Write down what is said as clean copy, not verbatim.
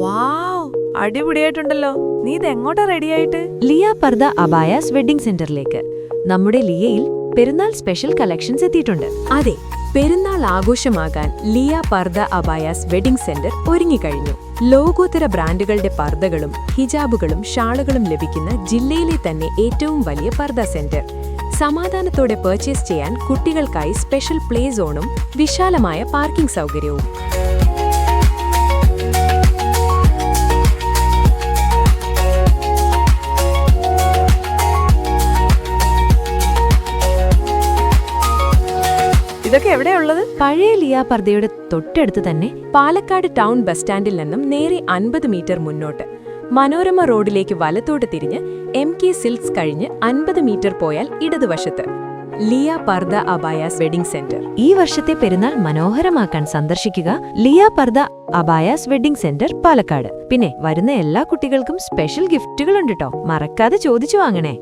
വാവ്, അടിപൊളിയായിട്ടുണ്ടല്ലോ. നീ ഇതെങ്ങോട്ടാ റെഡിയായിട്ട്? Liya Pardha abayas wedding സെന്ററിലേക്ക്. നമ്മുടെ ലിയയിൽ പെരുന്നാൾ സ്പെഷ്യൽ കളക്ഷൻസ് എത്തിയിട്ടുണ്ട്. അതെ, പെരുന്നാൾ ആഘോഷമാകാൻ Liya Pardha abayas wedding centre ഒരുങ്ങിക്കഴിഞ്ഞു. ലോകോത്തര ബ്രാൻഡുകളുടെ പർദകളും ഹിജാബുകളും ഷാളുകളും ലഭിക്കുന്ന ജില്ലയിലെ തന്നെ ഏറ്റവും വലിയ പർദ സെന്റർ. സമാധാനത്തോടെ പർച്ചേസ് ചെയ്യാൻ കുട്ടികൾക്കായി സ്പെഷ്യൽ പ്ലേ സോണും വിശാലമായ പാർക്കിംഗ് സൗകര്യവും. ഇതൊക്കെ എവിടെയുള്ളത്? പഴയ ലിയ പർദയുടെ തൊട്ടടുത്ത് തന്നെ. പാലക്കാട് ടൗൺ ബസ് സ്റ്റാൻഡിൽ നിന്നും നേരെ 50 മീറ്റർ മുന്നോട്ട് മനോരമ റോഡിലേക്ക് വലത്തോട്ട് തിരിഞ്ഞ് MK സിൽക്സ് കഴിഞ്ഞ് 50 മീറ്റർ പോയാൽ ഇടതുവശത്ത് Liya Pardha abayas wedding centre. ഈ വർഷത്തെ പെരുന്നാൾ മനോഹരമാക്കാൻ സന്ദർശിക്കുക Liya Pardha abayas wedding centre, Palakkad. പിന്നെ വരുന്ന എല്ലാ കുട്ടികൾക്കും സ്പെഷ്യൽ ഗിഫ്റ്റുകളുണ്ട് ട്ടോ. മറക്കാതെ ചോദിച്ചു വാങ്ങണേ.